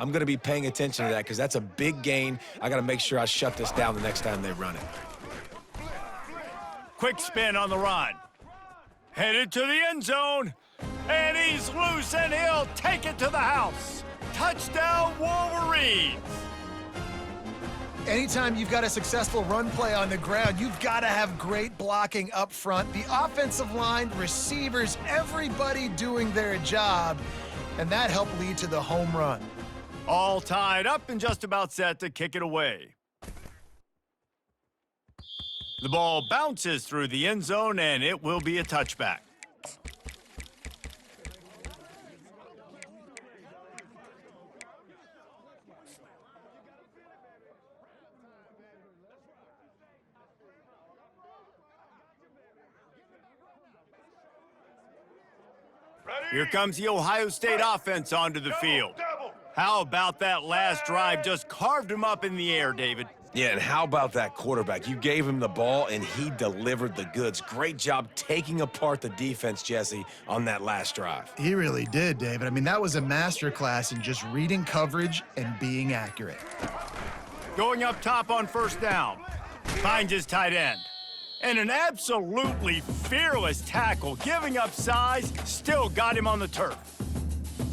I'm going to be paying attention to that because that's a big gain. I got to make sure I shut this down the next time they run it. Quick spin on the run. Headed to the end zone. And he's loose, and he'll take it to the house. Touchdown, Wolverines! Anytime you've got a successful run play on the ground, you've got to have great blocking up front. The offensive line, receivers, everybody doing their job, and that helped lead to the home run. All tied up and just about set to kick it away. The ball bounces through the end zone, and it will be a touchback. Here comes the Ohio State offense onto the field. How about that last drive? Just carved him up in the air, David. Yeah, and how about that quarterback? You gave him the ball, and he delivered the goods. Great job taking apart the defense, Jesse, on that last drive. He really did, David. I mean, that was a masterclass in just reading coverage and being accurate. Going up top on first down. Finds his tight end. And an absolutely fearless tackle, giving up size, still got him on the turf.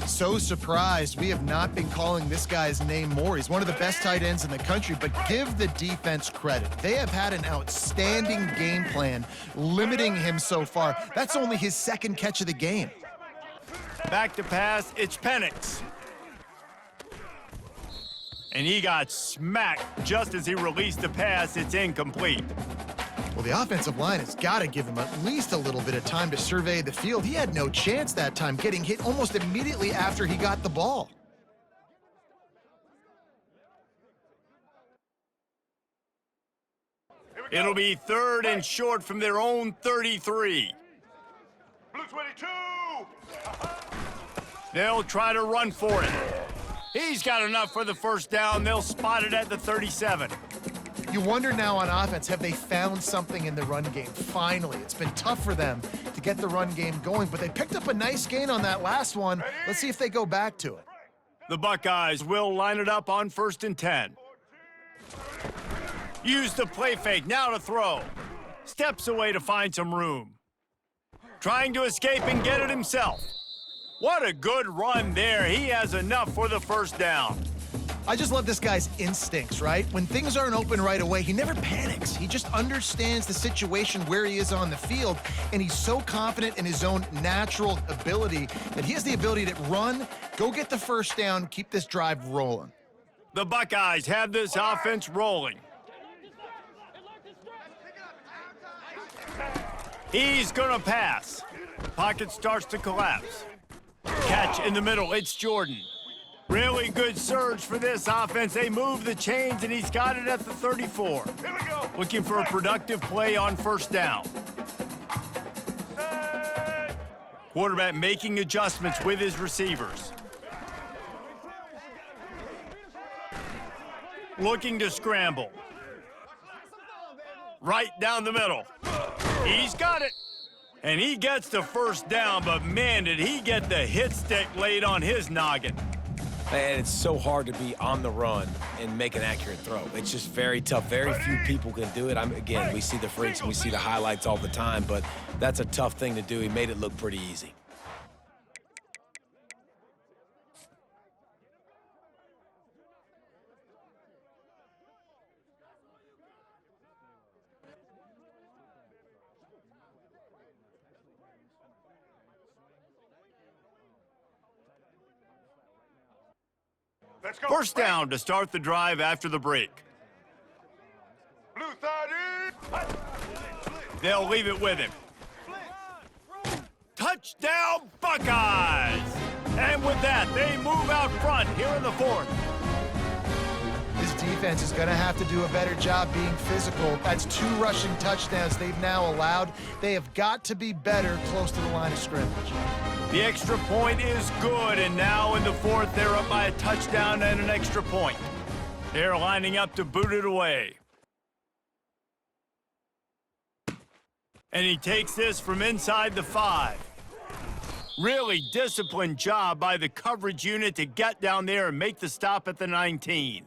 So surprised we have not been calling this guy's name more. He's one of the best tight ends in the country, but give the defense credit. They have had an outstanding game plan limiting him so far. That's only his second catch of the game. Back to pass, it's Penix. And he got smacked just as he released the pass. It's incomplete. Well, the offensive line has got to give him at least a little bit of time to survey the field. He had no chance that time, getting hit almost immediately after he got the ball. It'll be 3rd and short from their own 33. Blue 22! They'll try to run for it. He's got enough for the first down. They'll spot it at the 37. You wonder now on offense, have they found something in the run game? Finally, it's been tough for them to get the run game going, but they picked up a nice gain on that last one. Let's see if they go back to it. The Buckeyes will line it up on 1st and 10. Use the play fake, now to throw. Steps away to find some room. Trying to escape and get it himself. What a good run there. He has enough for the first down. I just love this guy's instincts, right? When things aren't open right away, he never panics. He just understands the situation where he is on the field, and he's so confident in his own natural ability that he has the ability to run, go get the first down, keep this drive rolling. The Buckeyes have this offense rolling. He's gonna pass. Pocket starts to collapse. Catch in the middle, it's Jordan. Really good surge for this offense. They move the chains, and he's got it at the 34. Here we go. Looking for a productive play on first down. Quarterback making adjustments with his receivers. Looking to scramble. Right down the middle. He's got it. And he gets the first down, but man, did he get the hit stick laid on his noggin. And it's so hard to be on the run and make an accurate throw. It's just very tough. Very few people can do it. Again, we see the freaks and we see the highlights all the time, but that's a tough thing to do. He made it look pretty easy. Let's go. First down to start the drive after the break. Blue 30! They'll leave it with him. Touchdown, Buckeyes! And with that, they move out front here in the 4th. This defense is going to have to do a better job being physical. That's 2 rushing touchdowns they've now allowed. They have got to be better close to the line of scrimmage. The extra point is good, and now in the 4th, they're up by a touchdown and an extra point. They're lining up to boot it away. And he takes this from inside the 5. Really disciplined job by the coverage unit to get down there and make the stop at the 19.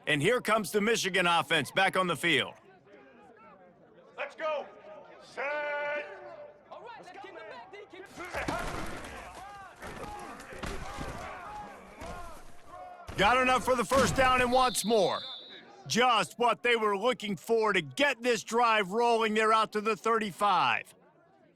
And here comes the Michigan offense back on the field. Let's go. Set. Got enough for the first down and wants more. Just what they were looking for to get this drive rolling. They're out to the 35.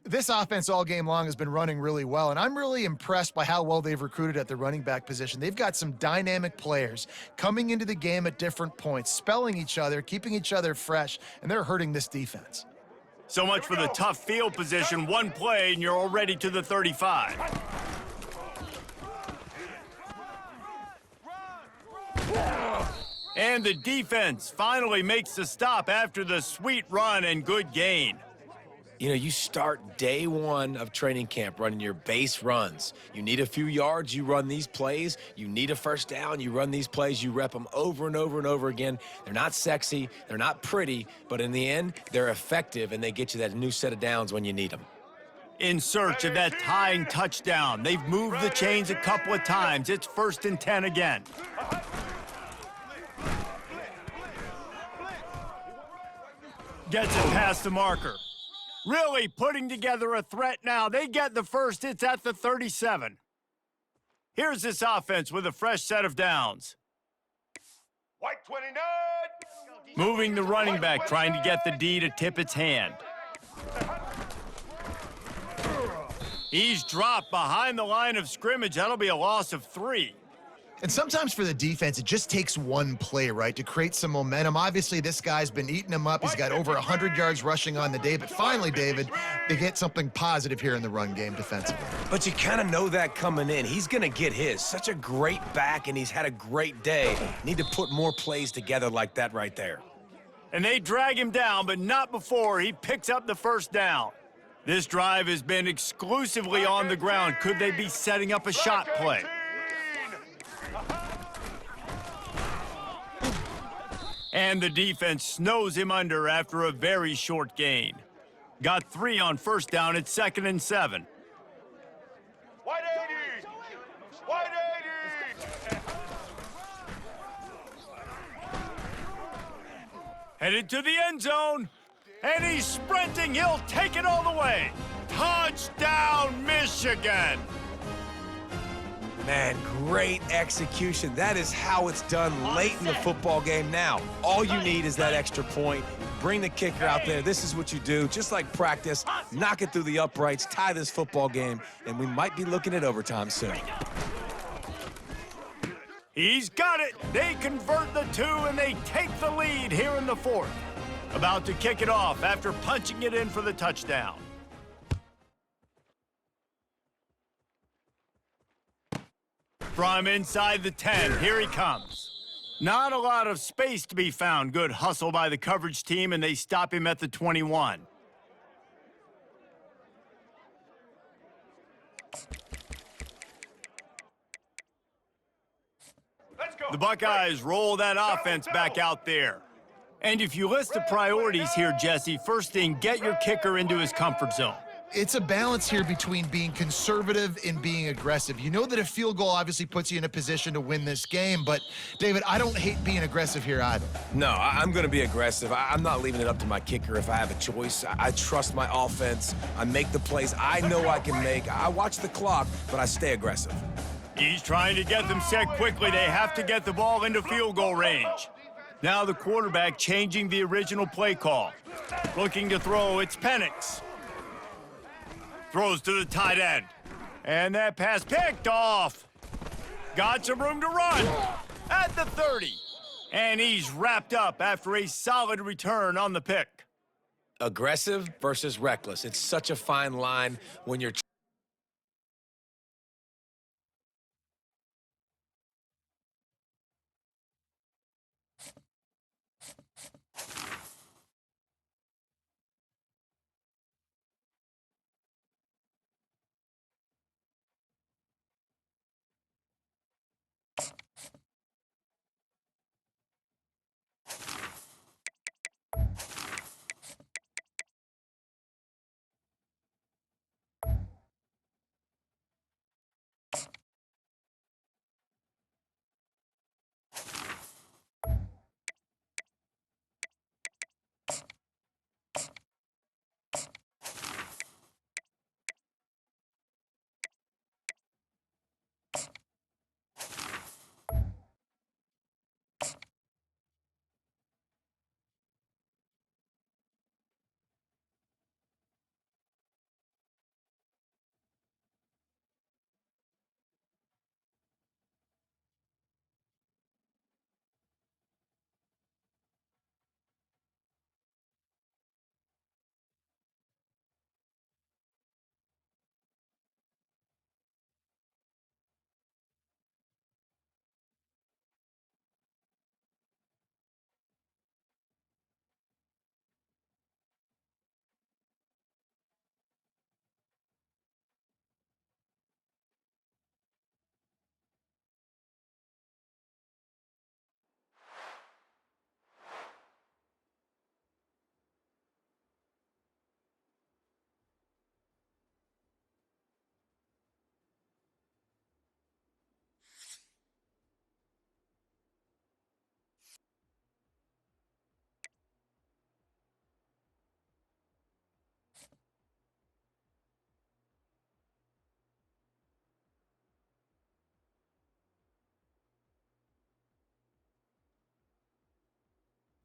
This offense all game long has been running really well, and I'm really impressed by how well they've recruited at the running back position. They've got some dynamic players coming into the game at different points, spelling each other, keeping each other fresh, and they're hurting this defense. So much for the tough field position. One play and you're already to the 35. And the defense finally makes the stop after the sweet run and good gain. You know, you start day one of training camp running your base runs. You need a few yards, you run these plays. You need a first down, you run these plays. You rep them over and over and over again. They're not sexy, they're not pretty, but in the end, they're effective, and they get you that new set of downs when you need them. In search of that tying touchdown. They've moved the chains a couple of times. It's 1st and 10 again. Gets it past the marker. Really putting together a threat now. They get the first. It's at the 37. Here's this offense with a fresh set of downs. White 29. Moving the running back, trying to get the D to tip its hand. He's dropped behind the line of scrimmage. That'll be a loss of 3. And sometimes for the defense, it just takes one play, right, to create some momentum. Obviously, this guy's been eating them up. He's got over 100 yards rushing on the day. But finally, David, they get something positive here in the run game defensively. But you kind of know that coming in. He's going to get his. Such a great back, and he's had a great day. Need to put more plays together like that right there. And they drag him down, but not before he picks up the first down. This drive has been exclusively on the ground. Could they be setting up a shot play? And the defense snows him under after a very short gain. Got 3 on first down. It's 2nd and 7. White 80. White 80. Headed to the end zone. And he's sprinting. He'll take it all the way. Touchdown, Michigan. Man, great execution. That is how it's done late in the football game now. All you need is that extra point. Bring the kicker out there. This is what you do. Just like practice, knock it through the uprights, tie this football game, and we might be looking at overtime soon. He's got it. They convert the 2, and they take the lead here in the 4th. About to kick it off after punching it in for the touchdown. From inside the 10, here he comes. Not a lot of space to be found. Good hustle by the coverage team, and they stop him at the 21. Let's go. The Buckeyes roll that offense back out there. And if you list the priorities here, Jesse, first thing, get your kicker into his comfort zone. It's a balance here between being conservative and being aggressive. You know that a field goal obviously puts you in a position to win this game, but, David, I don't hate being aggressive here either. No, I'm going to be aggressive. I'm not leaving it up to my kicker if I have a choice. I trust my offense. I make the plays I know I can make. I watch the clock, but I stay aggressive. He's trying to get them set quickly. They have to get the ball into field goal range. Now the quarterback changing the original play call. Looking to throw, it's Penix. Throws to the tight end. And that pass picked off. Got some room to run at the 30. And he's wrapped up after a solid return on the pick. Aggressive versus reckless. It's such a fine line when you're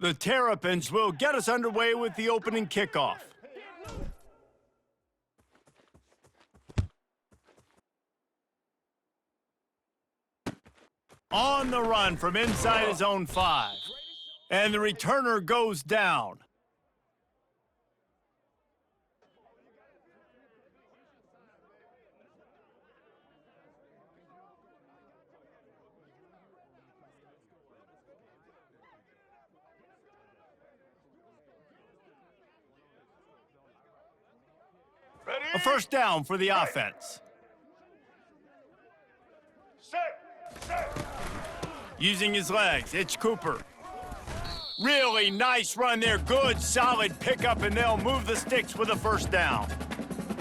The Terrapins will get us underway with the opening kickoff. On the run from inside his own 5. And the returner goes down. Ready? A first down for the offense. Set. Using his legs, it's Cooper. Really nice run there. Good, solid pickup, and they'll move the sticks with a first down.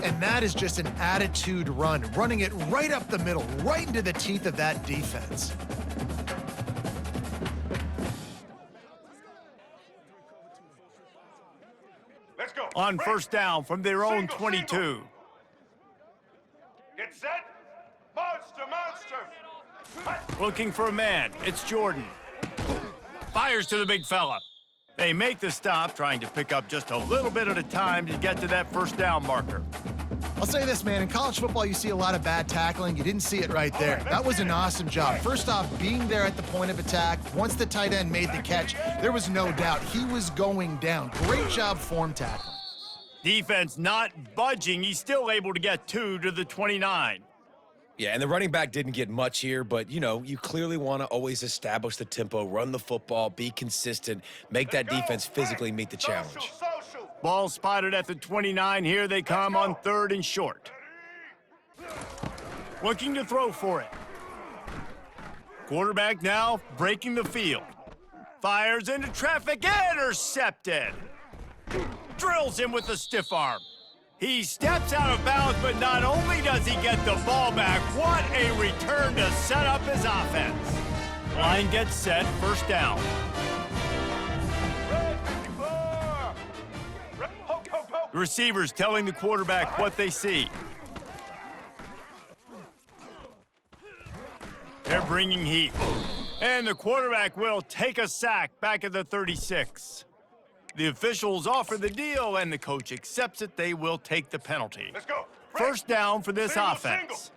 And that is just an attitude run, running it right up the middle, right into the teeth of that defense. Let's go. On Ready? first down from their own Single, 22. single. Get set. Monster. Looking for a man. It's Jordan. Fires to the big fella. They make the stop, trying to pick up just a little bit at a time to get to that first down marker. I'll say this, man, in college football, you see a lot of bad tackling. You didn't see it right there. That was an awesome job. First off, being there at the point of attack. Once the tight end made the catch, there was no doubt he was going down. Great job form tackling. Defense not budging. He's still able to get 2 to the 29. Yeah, and the running back didn't get much here, but, you know, you clearly want to always establish the tempo, run the football, be consistent, make that defense physically meet the challenge. Social. Ball spotted at the 29. Here they come on 3rd and short. Looking to throw for it. Quarterback now breaking the field. Fires into traffic, intercepted. Drills him with a stiff arm. He steps out of bounds, but not only does he get the ball back, what a return to set up his offense. Line gets set, first down. Red 54. Ho. The receivers telling the quarterback what they see. They're bringing heat. And the quarterback will take a sack back at the 36. The officials offer the deal, and the coach accepts it. They will take the penalty. Let's go. First down for this Single, offense.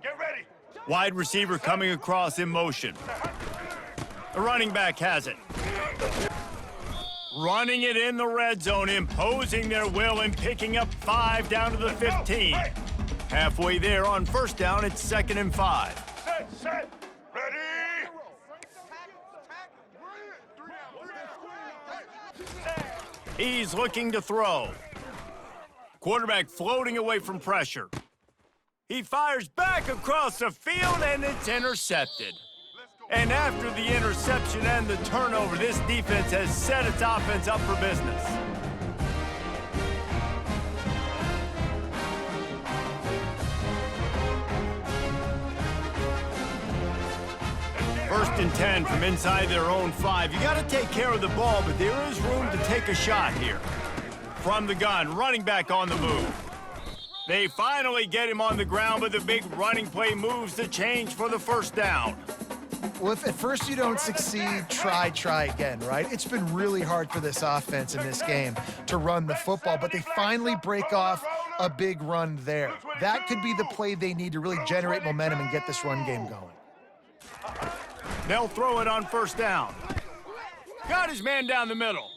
Get ready. Wide receiver coming across in motion. The running back has it. Running it in the red zone, imposing their will and picking up 5 down to the 15. Halfway there on first down, it's 2nd and 5. Set. Ready. He's looking to throw. Quarterback floating away from pressure. He fires back across the field, and it's intercepted. And after the interception and the turnover, this defense has set its offense up for business. First and 10 from inside their own 5. You got to take care of the ball, but there is room to take a shot here. From the gun, running back on the move. They finally get him on the ground, but the big running play moves the change for the first down. Well, if at first you don't succeed, try again, right? It's been really hard for this offense in this game to run the football, but they finally break off a big run there. That could be the play they need to really generate momentum and get this run game going. They'll throw it on first down. Got his man down the middle.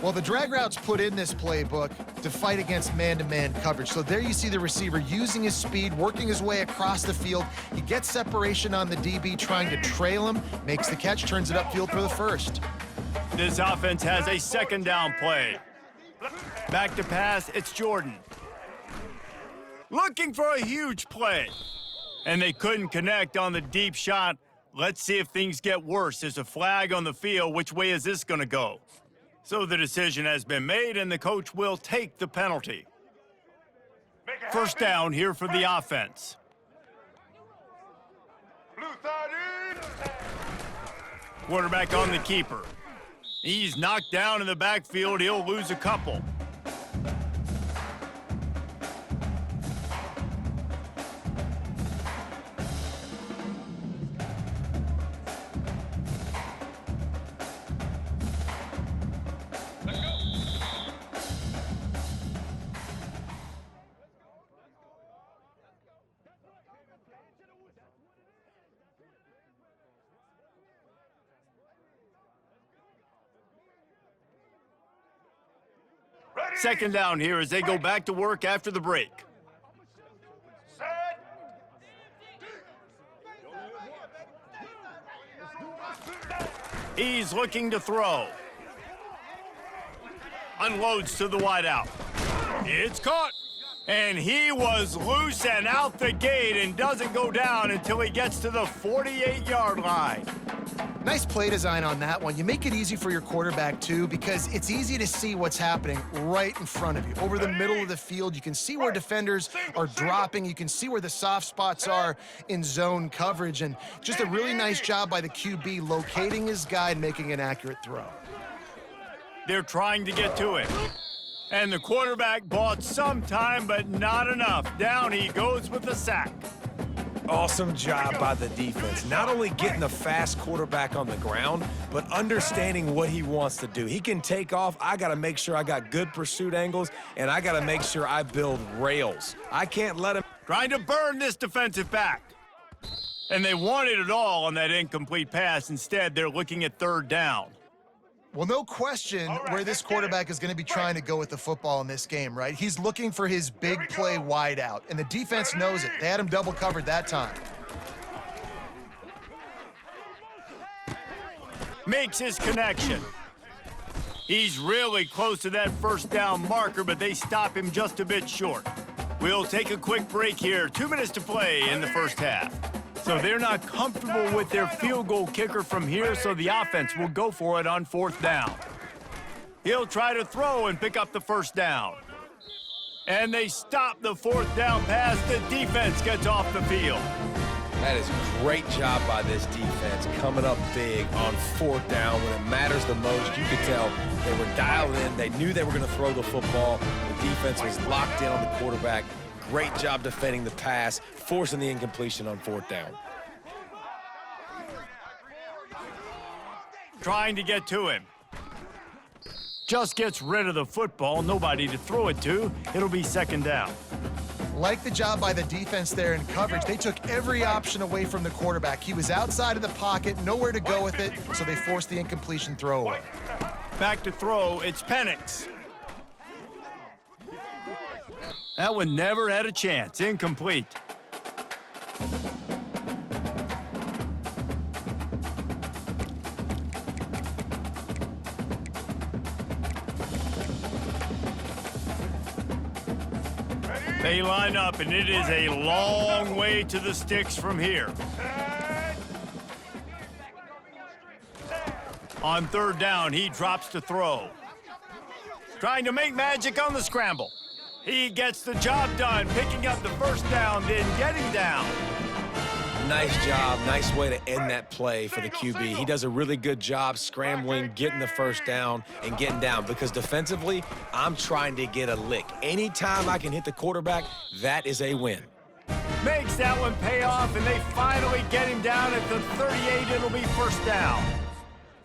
Well, the drag routes put in this playbook to fight against man-to-man coverage. So there you see the receiver using his speed, working his way across the field. He gets separation on the DB, trying to trail him, makes the catch, turns it upfield for the first. This offense has a second down play. Back to pass, it's Jordan. Looking for a huge play. And they couldn't connect on the deep shot. Let's see if things get worse. There's a flag on the field. Which way is this going to go? So the decision has been made, and the coach will take the penalty. First down here for the offense. Blue 30. Quarterback on the keeper. He's knocked down in the backfield. He'll lose a couple. Second down here as they go back to work after the break. Set. He's looking to throw. Unloads to the wideout. It's caught. And he was loose and out the gate and doesn't go down until he gets to the 48-yard line. Nice play design on that one. You make it easy for your quarterback, too, because it's easy to see what's happening right in front of you. Over the middle of the field, you can see where defenders are dropping. You can see where the soft spots are in zone coverage. And just a really nice job by the QB locating his guy and making an accurate throw. They're trying to get to it. And the quarterback bought some time, but not enough. Down he goes with the sack. Awesome job by the defense. Not only getting the fast quarterback on the ground, but understanding what he wants to do. He can take off. I got to make sure I got good pursuit angles, and I got to make sure I build rails. I can't let him. Trying to burn this defensive back. And they wanted it all on that incomplete pass. Instead, they're looking at third down. Well, no question where this quarterback is going to be trying to go with the football in this game, right? He's looking for his big play wide out, and the defense knows it. They had him double covered that time. Makes his connection. He's really close to that first down marker, but they stop him just a bit short. We'll take a quick break here. 2 minutes to play in the first half. So they're not comfortable with their field goal kicker from here, so the offense will go for it on fourth down. He'll try to throw and pick up the first down. And they stop the fourth down pass. The defense gets off the field. That is a great job by this defense, coming up big on fourth down when it matters the most. You could tell they were dialed in. They knew they were going to throw the football. The defense was locked in on the quarterback. Great job defending the pass, forcing the incompletion on fourth down. Trying to get to him. Just gets rid of the football. Nobody to throw it to. It'll be second down. Like the job by the defense there in coverage, they took every option away from the quarterback. He was outside of the pocket, nowhere to go with it, so they forced the incompletion throwaway. Back to throw, it's Penix. That one never had a chance. Incomplete. They line up, and it is a long way to the sticks from here. On third down, he drops to throw. Trying to make magic on the scramble. He gets the job done, picking up the first down, then getting down. Nice job. Nice way to end that play for the QB. He does a really good job scrambling, getting the first down, and getting down. Because defensively, I'm trying to get a lick. Anytime I can hit the quarterback, that is a win. Makes that one pay off, and they finally get him down at the 38. It'll be first down.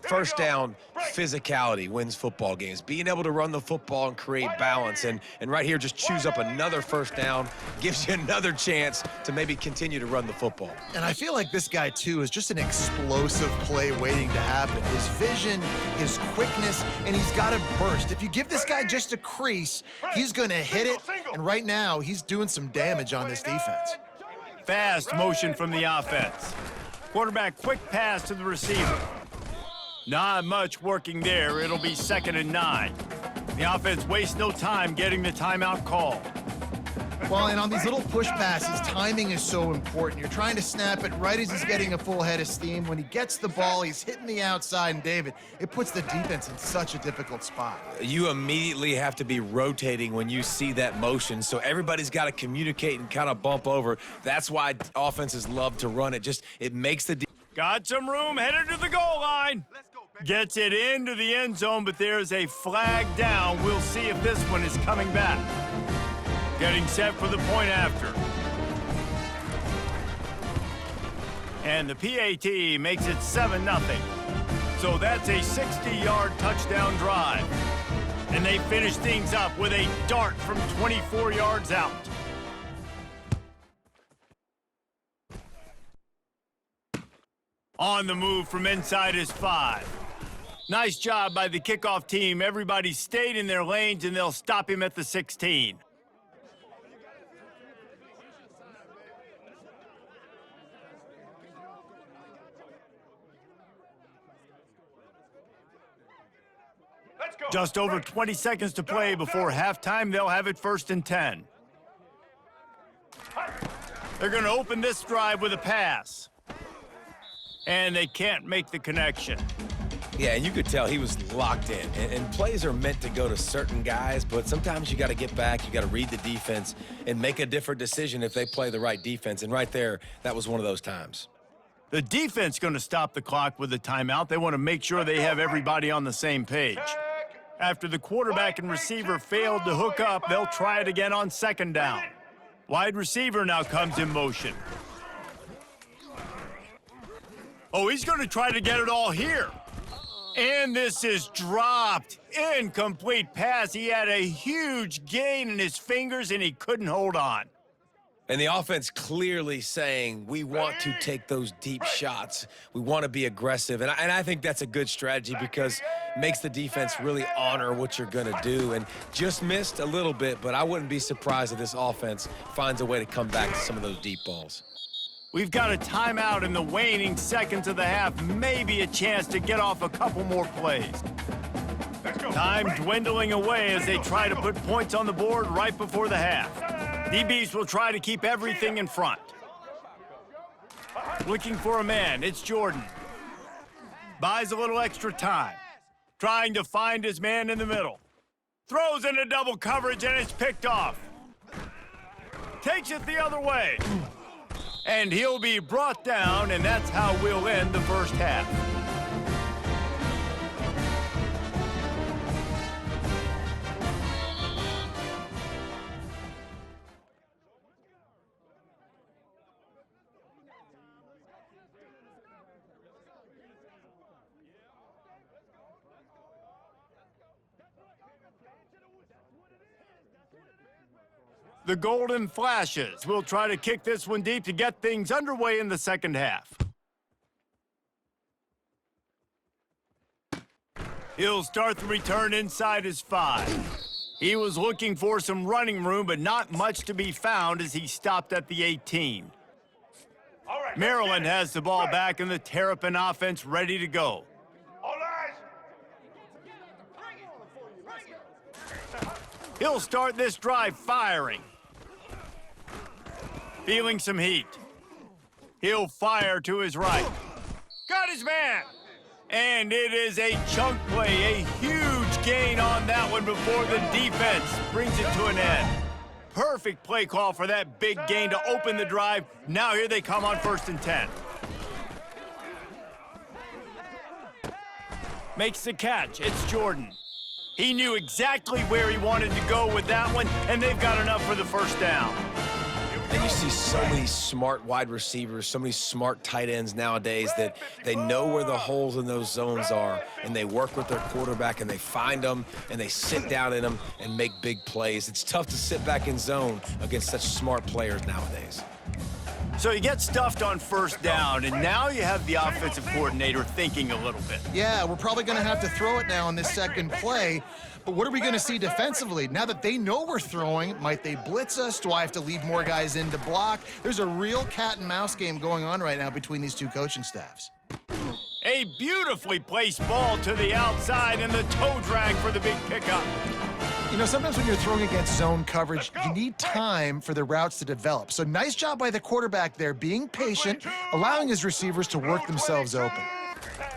First down, physicality wins football games. Being able to run the football and create balance. And right here, just choose up another first down, gives you another chance to maybe continue to run the football. And I feel like this guy, too, is just an explosive play waiting to happen. His vision, his quickness, and he's got a burst. If you give this guy just a crease, he's going to hit it. And right now, he's doing some damage on this defense. Fast motion from the offense. Quarterback quick pass to the receiver. Not much working there. It'll be 2nd and 9. The offense wastes no time getting the timeout called. Well, and on these little push passes, timing is so important. You're trying to snap it right as he's getting a full head of steam. When he gets the ball, he's hitting the outside, and David, it puts the defense in such a difficult spot. You immediately have to be rotating when you see that motion, so everybody's got to communicate and kind of bump over. That's why offenses love to run it. It makes the Got some room, headed to the goal line. Gets it into the end zone, but there's a flag down. We'll see if this one is coming back. Getting set for the point after. And the PAT makes it 7-0. So that's a 60-yard touchdown drive. And they finish things up with a dart from 24 yards out. On the move from inside his 5. Nice job by the kickoff team. Everybody stayed in their lanes, and they'll stop him at the 16. Let's go. Just over 20 seconds to play before halftime. They'll have it 1st and 10. They're going to open this drive with a pass. And they can't make the connection. Yeah, and you could tell he was locked in. And plays are meant to go to certain guys, but sometimes you got to get back, you got to read the defense, and make a different decision if they play the right defense. And right there, that was one of those times. The defense going to stop the clock with a timeout. They want to make sure they have everybody on the same page. After the quarterback and receiver failed to hook up, they'll try it again on 2nd down. Wide receiver now comes in motion. Oh, he's going to try to get it all here. And this is dropped. Incomplete pass. He had a huge gain in his fingers, and he couldn't hold on. And the offense clearly saying, we want to take those deep shots. We want to be aggressive. And I think that's a good strategy because it makes the defense really honor what you're going to do. And just missed a little bit, but I wouldn't be surprised if this offense finds a way to come back to some of those deep balls. We've got a timeout in the waning seconds of the half. Maybe a chance to get off a couple more plays. Time dwindling away as they try to put points on the board right before the half. DBs will try to keep everything in front. Looking for a man, it's Jordan. Buys a little extra time. Trying to find his man in the middle. Throws into double coverage and it's picked off. Takes it the other way. And he'll be brought down, and that's how we'll end the first half. The Golden Flashes will try to kick this one deep to get things underway in the second half. He'll start the return inside his 5. He was looking for some running room, but not much to be found as he stopped at the 18. Maryland has the ball back and the Terrapin offense ready to go. All eyes. He'll start this drive firing. Feeling some heat. He'll fire to his right. Got his man! And it is a chunk play, a huge gain on that one before the defense brings it to an end. Perfect play call for that big gain to open the drive. Now here they come on 1st and 10. Makes the catch. It's Jordan. He knew exactly where he wanted to go with that one, and they've got enough for the first down. And you see so many smart wide receivers, so many smart tight ends nowadays that they know where the holes in those zones are, and they work with their quarterback, and they find them, and they sit down in them and make big plays. It's tough to sit back in zone against such smart players nowadays. So you get stuffed on 1st down, and now you have the offensive coordinator thinking a little bit. Yeah, we're probably going to have to throw it now on this second play. But what are we going to see defensively? Now that they know we're throwing, might they blitz us? Do I have to leave more guys in to block? There's a real cat and mouse game going on right now between these two coaching staffs. A beautifully placed ball to the outside and the toe drag for the big pickup. You know, sometimes when you're throwing against zone coverage, you need time for the routes to develop. So nice job by the quarterback there, being patient, allowing his receivers to work themselves open.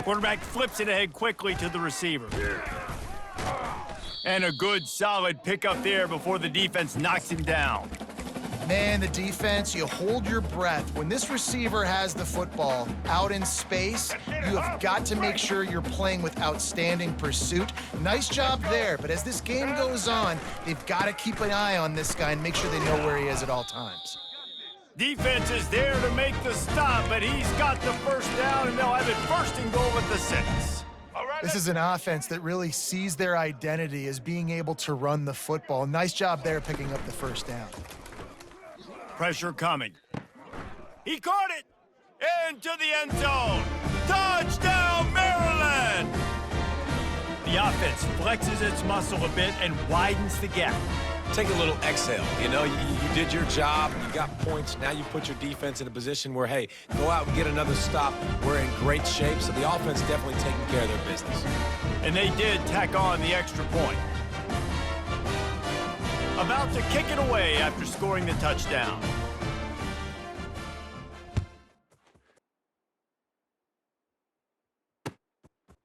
Quarterback flips it ahead quickly to the receiver. And a good, solid pickup there before the defense knocks him down. Man, the defense, you hold your breath. When this receiver has the football out in space, you have got to make sure you're playing with outstanding pursuit. Nice job there, but as this game goes on, they've got to keep an eye on this guy and make sure they know where he is at all times. Defense is there to make the stop, but he's got the first down, and they'll have it 1st and goal at the 6. This is an offense that really sees their identity as being able to run the football. Nice job there picking up the 1st down. Pressure coming. He caught it into the end zone. Touchdown, Maryland! The offense flexes its muscle a bit and widens the gap. Take a little exhale. You know, you did your job, you got points. Now you put your defense in a position where, hey, go out and get another stop. We're in great shape, so the offense definitely taking care of their business. And they did tack on the extra point. About to kick it away after scoring the touchdown.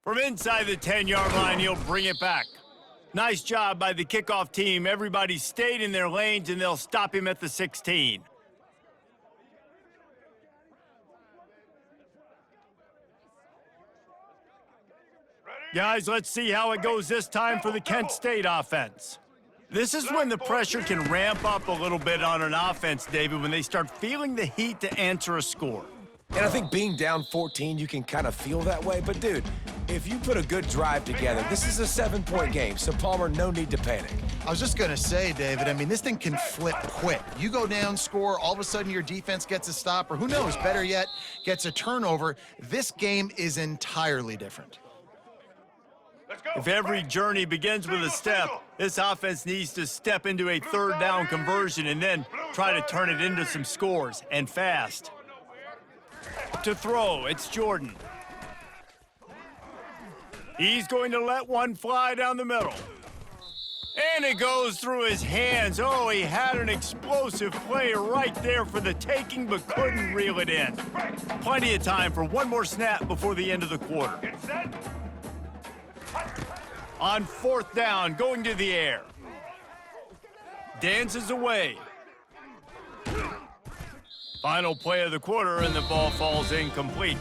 From inside the 10-yard line, he'll bring it back. Nice job by the kickoff team. Everybody stayed in their lanes, and they'll stop him at the 16. Guys, let's see how it goes this time for the Kent State offense. This is when the pressure can ramp up a little bit on an offense, David, when they start feeling the heat to answer a score. And I think being down 14, you can kind of feel that way. But, dude, if you put a good drive together, this is a 7-point game. So, Palmer, no need to panic. I was just going to say, David, I mean, this thing can flip quick. You go down, score, all of a sudden your defense gets a stop, or who knows, better yet, gets a turnover. This game is entirely different. Let's go. If every journey begins with a step, this offense needs to step into a third down conversion and then try to turn it into some scores, and fast. To throw, it's Jordan. He's going to let one fly down the middle. And it goes through his hands. Oh, he had an explosive play right there for the taking, but couldn't reel it in. Plenty of time for one more snap before the end of the quarter. Get set. On fourth down, going to the air. Dances away. Final play of the quarter, and the ball falls incomplete.